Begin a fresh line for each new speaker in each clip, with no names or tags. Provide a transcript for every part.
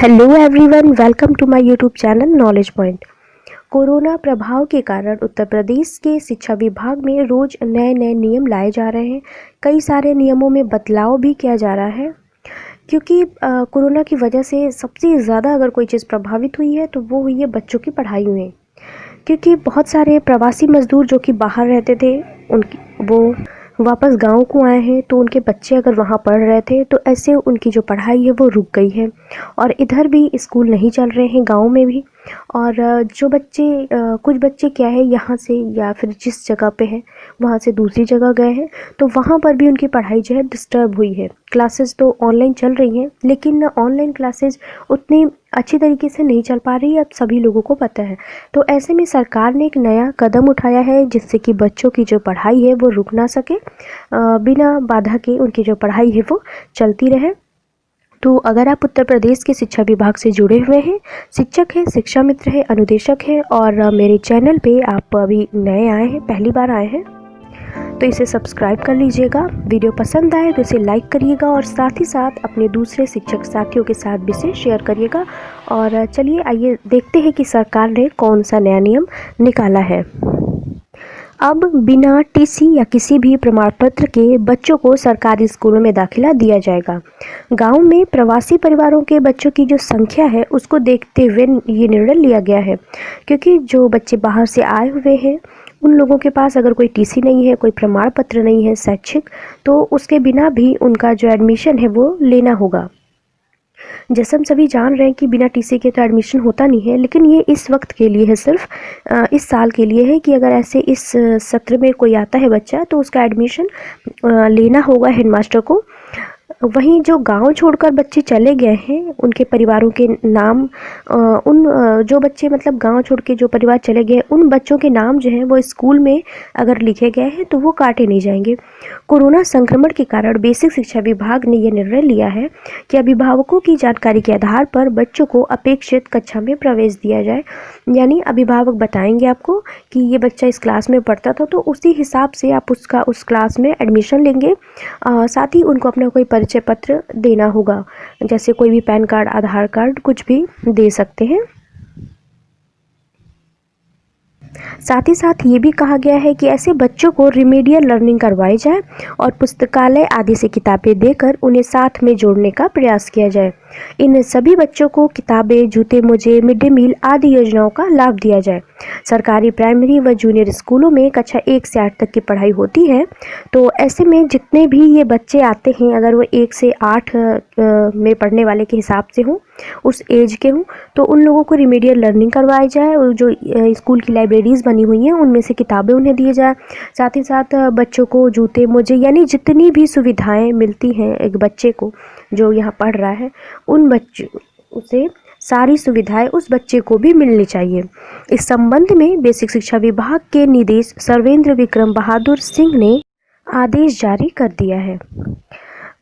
Hello everyone, welcome to my YouTube channel knowledge point. Corona प्रभाव के कारण उत्तर प्रदेश के शिक्षा विभाग में रोज़ नए नए नियम लाए जा रहे हैं। कई सारे नियमों में बदलाव भी किया जा रहा है क्योंकि कोरोना की वजह से सबसे ज़्यादा अगर कोई चीज़ प्रभावित हुई है तो वो हुई है बच्चों की पढ़ाई में। क्योंकि बहुत सारे प्रवासी मज़दूर जो कि बाहर रहते थे उनकी वो वापस गांव को आए हैं, तो उनके बच्चे अगर वहां पढ़ रहे थे तो ऐसे उनकी जो पढ़ाई है वो रुक गई है। और इधर भी स्कूल नहीं चल रहे हैं गांव में भी। और जो बच्चे कुछ बच्चे क्या है यहाँ से या फिर जिस जगह पे है वहाँ से दूसरी जगह गए हैं, तो वहाँ पर भी उनकी पढ़ाई जो है डिस्टर्ब हुई है। क्लासेस तो ऑनलाइन चल रही हैं, लेकिन ऑनलाइन क्लासेस उतनी अच्छी तरीके से नहीं चल पा रही है, अब सभी लोगों को पता है। तो ऐसे में सरकार ने एक नया कदम उठाया है जिससे कि बच्चों की जो पढ़ाई है वो रुक ना सके, बिना बाधा के उनकी जो पढ़ाई है वो चलती रहे। तो अगर आप उत्तर प्रदेश के शिक्षा विभाग से जुड़े हुए हैं, शिक्षक हैं, शिक्षा मित्र हैं, अनुदेशक हैं और मेरे चैनल पे आप अभी नए आए हैं, पहली बार आए हैं, तो इसे सब्सक्राइब कर लीजिएगा। वीडियो पसंद आए तो इसे लाइक करिएगा और साथ ही साथ अपने दूसरे शिक्षक साथियों के साथ भी इसे शेयर करिएगा। और चलिए आइए देखते हैं कि सरकार ने कौन सा नया नियम निकाला है। अब बिना टीसी या किसी भी प्रमाण पत्र के बच्चों को सरकारी स्कूलों में दाखिला दिया जाएगा। गांव में प्रवासी परिवारों के बच्चों की जो संख्या है उसको देखते हुए ये निर्णय लिया गया है, क्योंकि जो बच्चे बाहर से आए हुए हैं उन लोगों के पास अगर कोई टीसी नहीं है, कोई प्रमाण पत्र नहीं है शैक्षिक, तो उसके बिना भी उनका जो एडमिशन है वो लेना होगा। जैसे हम सभी जान रहे हैं कि बिना टीसी के तो एडमिशन होता नहीं है, लेकिन ये इस वक्त के लिए है, सिर्फ इस साल के लिए है कि अगर ऐसे इस सत्र में कोई आता है बच्चा तो उसका एडमिशन लेना होगा हेडमास्टर को। वहीं जो गांव छोड़कर बच्चे चले गए हैं उनके परिवारों के नाम, जो बच्चे मतलब गांव छोड़ के जो परिवार चले गए उन बच्चों के नाम जो हैं वो स्कूल में अगर लिखे गए हैं तो वो काटे नहीं जाएंगे। कोरोना संक्रमण के कारण बेसिक शिक्षा विभाग ने यह निर्णय लिया है कि अभिभावकों की जानकारी के आधार पर बच्चों को अपेक्षित कक्षा में प्रवेश दिया जाए। यानी अभिभावक बताएंगे आपको कि ये बच्चा इस क्लास में पढ़ता था, तो उसी हिसाब से आप उस क्लास में एडमिशन लेंगे। साथ ही उनको अपना कोई परिचय पत्र देना होगा, जैसे कोई भी पैन कार्ड, आधार कार्ड, कुछ भी दे सकते हैं। साथ ही साथ ये भी कहा गया है कि ऐसे बच्चों को रिमीडियल लर्निंग करवाई जाए और पुस्तकालय आदि से किताबें देकर उन्हें साथ में जोड़ने का प्रयास किया जाए। इन सभी बच्चों को किताबें, जूते मोजे, मिड डे मील आदि योजनाओं का लाभ दिया जाए। सरकारी प्राइमरी व जूनियर स्कूलों में कक्षा 1 से 8 तक की पढ़ाई होती है, तो ऐसे में जितने भी ये बच्चे आते हैं अगर वो 1 से 8 में पढ़ने वाले के हिसाब से हों, उस एज के हों, तो उन लोगों को रिमीडियल लर्निंग करवाई जाए और जो स्कूल की लाइब्रेरीज़ बनी हुई हैं उनमें से किताबें उन्हें दी जाए। साथ ही साथ बच्चों को जूते मोजे यानी जितनी भी सुविधाएं मिलती हैं एक बच्चे को जो यहाँ पढ़ रहा है, उन बच्चों उसे सारी सुविधाएं उस बच्चे को भी मिलनी चाहिए। इस संबंध में बेसिक शिक्षा विभाग के निदेशक सर्वेंद्र विक्रम बहादुर सिंह ने आदेश जारी कर दिया है।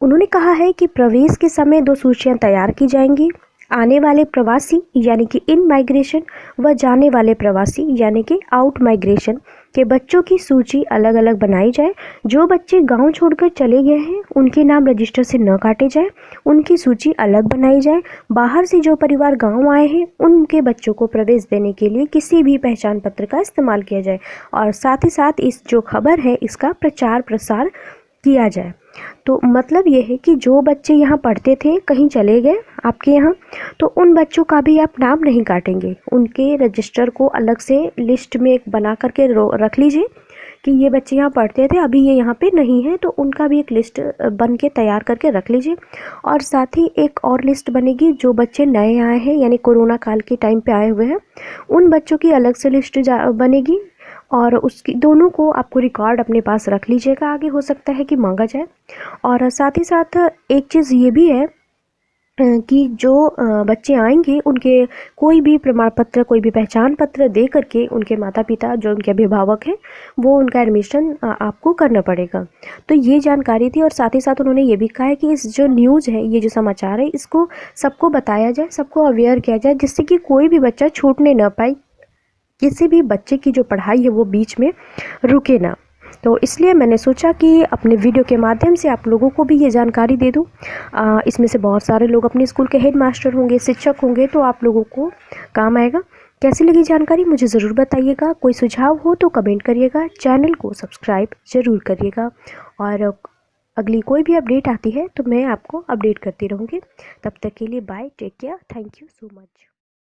उन्होंने कहा है कि प्रवेश के समय 2 सूचियां तैयार की जाएंगी। आने वाले प्रवासी यानी कि इन माइग्रेशन व जाने वाले प्रवासी यानी कि आउट माइग्रेशन के बच्चों की सूची अलग अलग बनाई जाए। जो बच्चे गांव छोड़कर चले गए हैं उनके नाम रजिस्टर से न काटे जाए, उनकी सूची अलग बनाई जाए। बाहर से जो परिवार गांव आए हैं उनके बच्चों को प्रवेश देने के लिए किसी भी पहचान पत्र का इस्तेमाल किया जाए और साथ ही साथ इस जो खबर है इसका प्रचार प्रसार किया जाए। तो मतलब ये है कि जो बच्चे यहाँ पढ़ते थे कहीं चले गए आपके यहाँ, तो उन बच्चों का भी आप नाम नहीं काटेंगे, उनके रजिस्टर को अलग से लिस्ट में एक बना करके रख लीजिए कि ये बच्चे यहाँ पढ़ते थे, अभी ये यहाँ पे नहीं है, तो उनका भी एक लिस्ट बन के तैयार करके रख लीजिए। और साथ ही एक और लिस्ट बनेगी जो बच्चे नए आए हैं यानी कोरोना काल के टाइम पे आए हुए हैं, उन बच्चों की अलग से लिस्ट बनेगी और उसकी दोनों को आपको रिकॉर्ड अपने पास रख लीजिएगा, आगे हो सकता है कि मांगा जाए। और साथ ही साथ एक चीज़ ये भी है कि जो बच्चे आएंगे उनके कोई भी प्रमाण पत्र, कोई भी पहचान पत्र दे करके उनके माता पिता जो उनके अभिभावक हैं वो उनका एडमिशन आपको करना पड़ेगा। तो ये जानकारी थी। और साथ ही साथ उन्होंने ये भी कहा है कि इस जो न्यूज़ है, ये जो समाचार है, इसको सबको बताया जाए, सबको अवेयर किया जाए, जिससे कि कोई भी बच्चा छूटने ना पाए, किसी भी बच्चे की जो पढ़ाई है वो बीच में रुके ना। तो इसलिए मैंने सोचा कि अपने वीडियो के माध्यम से आप लोगों को भी ये जानकारी दे दूँ। इसमें से बहुत सारे लोग अपने स्कूल के हेड मास्टर होंगे, शिक्षक होंगे, तो आप लोगों को काम आएगा। कैसी लगी जानकारी मुझे ज़रूर बताइएगा। कोई सुझाव हो तो कमेंट करिएगा, चैनल को सब्सक्राइब ज़रूर करिएगा। और अगली कोई भी अपडेट आती है तो मैं आपको अपडेट करती रहूँगी। तब तक के लिए bye, take care, thank you so much.